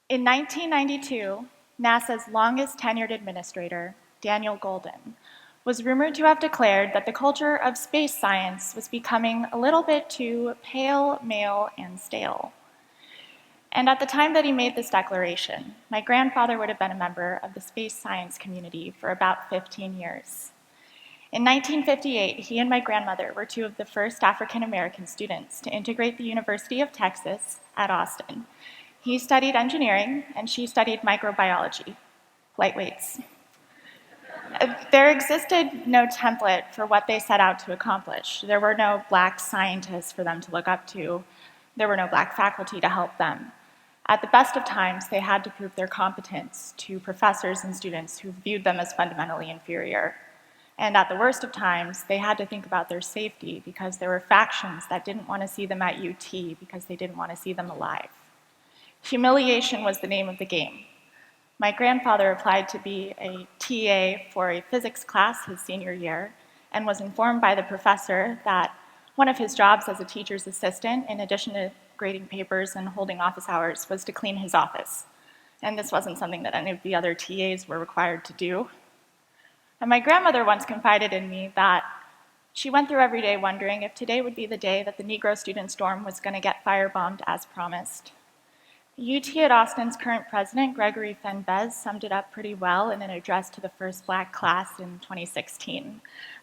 In 1992, NASA's longest tenured administrator, Daniel Goldin, was rumored to have declared that the culture of space science was becoming a little bit too pale, male, and stale. And at the time that he made this declaration, my grandfather would have been a member of the space science community for about 15 years. In 1958, he and my grandmother were two of the first African American students to integrate the University of Texas at Austin. He studied engineering, and she studied microbiology, lightweights. There existed no template for what they set out to accomplish. There were no black scientists for them to look up to. There were no black faculty to help them. At the best of times, they had to prove their competence to professors and students who viewed them as fundamentally inferior. And at the worst of times, they had to think about their safety because there were factions that didn't want to see them at UT because they didn't want to see them alive. Humiliation was the name of the game. My grandfather applied to be a TA for a physics class his senior year and was informed by the professor that one of his jobs as a teacher's assistant, in addition to grading papers and holding office hours, was to clean his office. And this wasn't something that any of the other TAs were required to do. And my grandmother once confided in me that she went through every day wondering if today would be the day that the Negro student dorm was going to get firebombed as promised. UT at Austin's current president, Gregory Fenn-Bez, summed it up pretty well in an address to the first black class in 2016.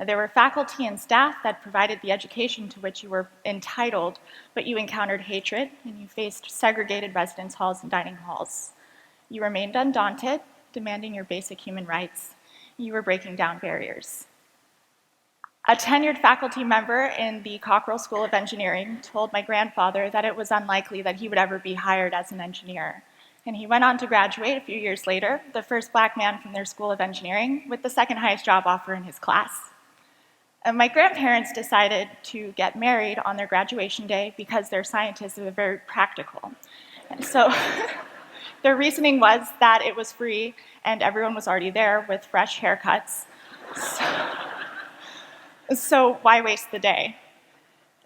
There were faculty and staff that provided the education to which you were entitled, but you encountered hatred and you faced segregated residence halls and dining halls. You remained undaunted, demanding your basic human rights. You were breaking down barriers. A tenured faculty member in the Cockrell School of Engineering told my grandfather that it was unlikely that he would ever be hired as an engineer. And he went on to graduate a few years later, the first black man from their School of Engineering, with the second highest job offer in his class. And my grandparents decided to get married on their graduation day because their scientists were very practical. And so their reasoning was that it was free and everyone was already there with fresh haircuts. So why waste the day?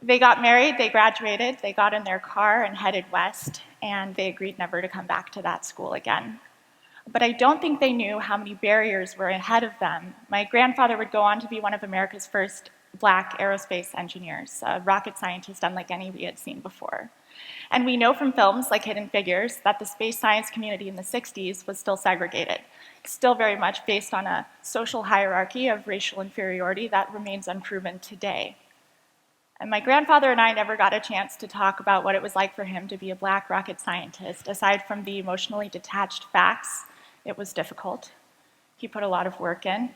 They got married, they graduated, they got in their car and headed west, and they agreed never to come back to that school again. But I don't think they knew how many barriers were ahead of them. My grandfather would go on to be one of America's first black aerospace engineers, a rocket scientist unlike any we had seen before. And we know from films like Hidden Figures that the space science community in the 60s was still segregated, still very much based on a social hierarchy of racial inferiority that remains unproven today. And my grandfather and I never got a chance to talk about what it was like for him to be a black rocket scientist. Aside from the emotionally detached facts, it was difficult. He put a lot of work in.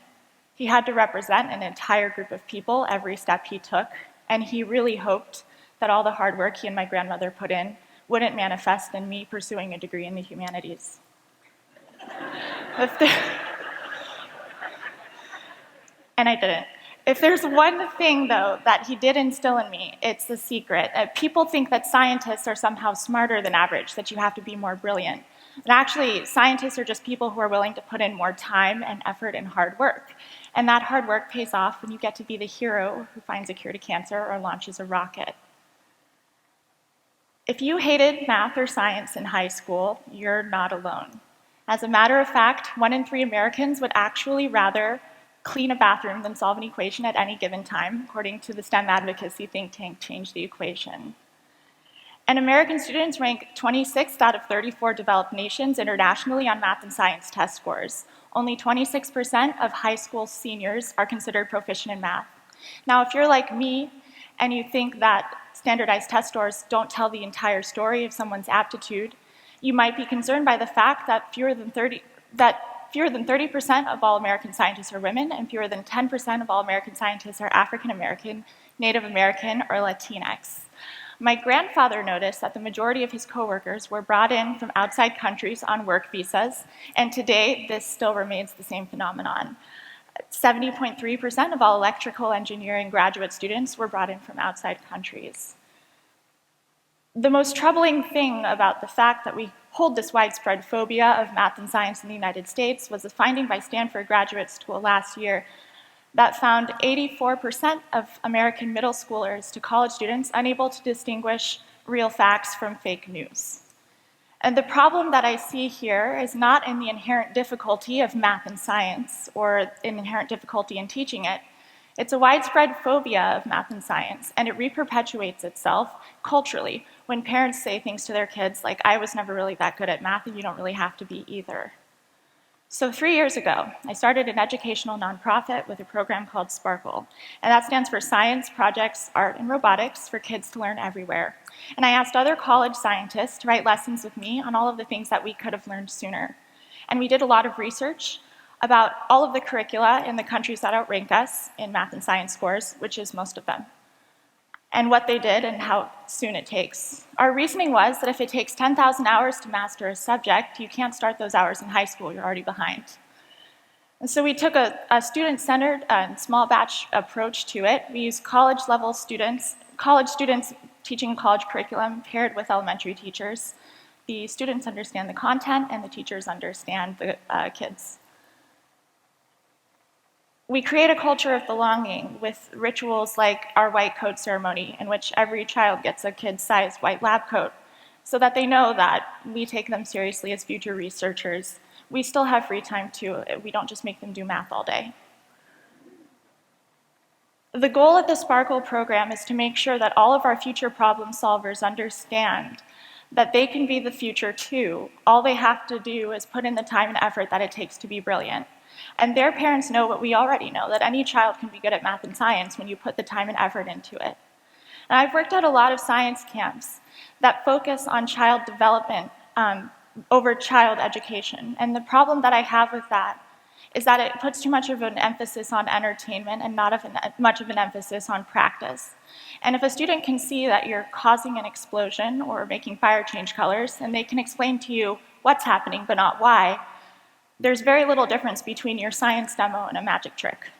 He had to represent an entire group of people every step he took, and he really hoped that all the hard work he and my grandmother put in wouldn't manifest in me pursuing a degree in the humanities. And I didn't. If there's one thing, though, that he did instill in me, it's a secret. People think that scientists are somehow smarter than average, that you have to be more brilliant. And actually, scientists are just people who are willing to put in more time and effort and hard work. And that hard work pays off when you get to be the hero who finds a cure to cancer or launches a rocket. If you hated math or science in high school, you're not alone. As a matter of fact, 1 in 3 Americans would actually rather clean a bathroom than solve an equation at any given time, according to the STEM advocacy think tank Change the Equation. And American students rank 26th out of 34 developed nations internationally on math and science test scores. Only 26% of high school seniors are considered proficient in math. Now, if you're like me and you think that standardized test scores don't tell the entire story of someone's aptitude, you might be concerned by the fact that fewer than 30% of all American scientists are women, and fewer than 10% of all American scientists are African American, Native American, or Latinx. My grandfather noticed that the majority of his coworkers were brought in from outside countries on work visas, and today this still remains the same phenomenon. 70.3% of all electrical engineering graduate students were brought in from outside countries. The most troubling thing about the fact that we hold this widespread phobia of math and science in the United States was a finding by Stanford Graduate School last year that found 84% of American middle schoolers to college students unable to distinguish real facts from fake news. And the problem that I see here is not in the inherent difficulty of math and science or an inherent difficulty in teaching it. It's a widespread phobia of math and science, and it reperpetuates itself culturally when parents say things to their kids like, I was never really that good at math and you don't really have to be either. So 3 years ago, I started an educational nonprofit with a program called Sparkle, and that stands for Science, Projects, Art, and Robotics for Kids to Learn Everywhere. And I asked other college scientists to write lessons with me on all of the things that we could have learned sooner. And we did a lot of research about all of the curricula in the countries that outrank us in math and science scores, which is most of them, and what they did and how soon it takes. Our reasoning was that if it takes 10,000 hours to master a subject, you can't start those hours in high school, you're already behind. And so we took a student-centered and small batch approach to it. We used college students teaching college curriculum paired with elementary teachers. The students understand the content and the teachers understand the kids. We create a culture of belonging with rituals like our white coat ceremony, in which every child gets a kid-sized white lab coat, so that they know that we take them seriously as future researchers. We still have free time too. We don't just make them do math all day. The goal of the Sparkle program is to make sure that all of our future problem solvers understand that they can be the future too. All they have to do is put in the time and effort that it takes to be brilliant. And their parents know what we already know, that any child can be good at math and science when you put the time and effort into it. And I've worked at a lot of science camps that focus on child development over child education. And the problem that I have with that is that it puts too much of an emphasis on entertainment and not much of an emphasis on practice. And if a student can see that you're causing an explosion or making fire change colors, and they can explain to you what's happening but not why, there's very little difference between your science demo and a magic trick.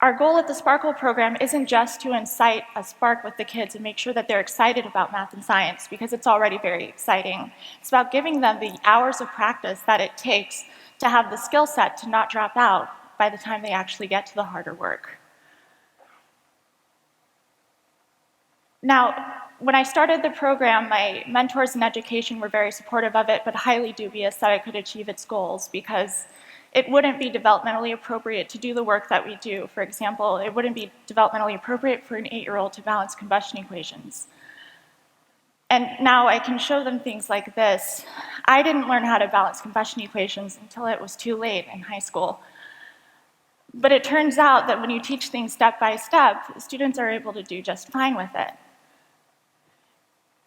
Our goal at the Sparkle program isn't just to incite a spark with the kids and make sure that they're excited about math and science, because it's already very exciting. It's about giving them the hours of practice that it takes to have the skill set to not drop out by the time they actually get to the harder work. Now, when I started the program, my mentors in education were very supportive of it, but highly dubious that it could achieve its goals, because it wouldn't be developmentally appropriate to do the work that we do. For example, it wouldn't be developmentally appropriate for an 8-year-old to balance combustion equations. And now I can show them things like this. I didn't learn how to balance combustion equations until it was too late in high school. But it turns out that when you teach things step by step, students are able to do just fine with it.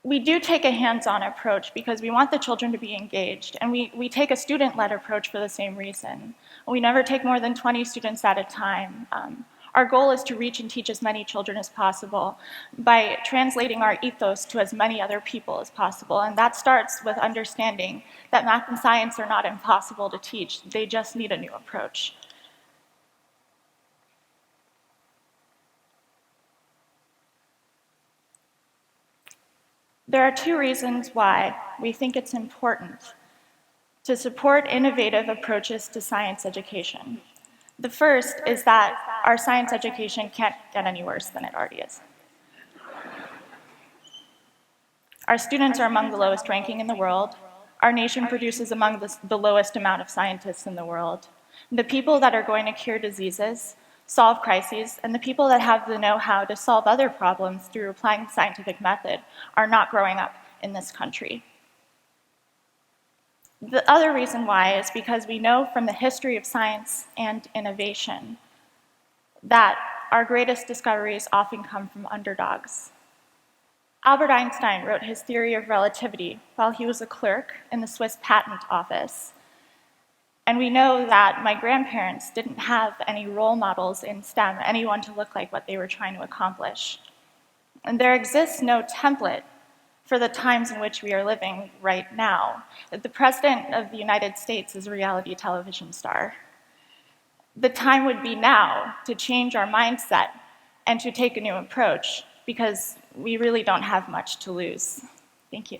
We do take a hands-on approach because we want the children to be engaged, and we take a student-led approach for the same reason. We never take more than 20 students at a time. Our goal is to reach and teach as many children as possible by translating our ethos to as many other people as possible, and that starts with understanding that math and science are not impossible to teach, they just need a new approach. There are 2 reasons why we think it's important to support innovative approaches to science education. The first is that our science education can't get any worse than it already is. Our students are among the lowest ranking in the world. Our nation produces among the lowest amount of scientists in the world. The people that are going to cure diseases, solve crises, and the people that have the know-how to solve other problems through applying the scientific method are not growing up in this country. The other reason why is because we know from the history of science and innovation that our greatest discoveries often come from underdogs. Albert Einstein wrote his theory of relativity while he was a clerk in the Swiss patent office. And we know that my grandparents didn't have any role models in STEM, anyone to look like what they were trying to accomplish. And there exists no template for the times in which we are living right now. The President of the United States is a reality television star. The time would be now to change our mindset and to take a new approach, because we really don't have much to lose. Thank you.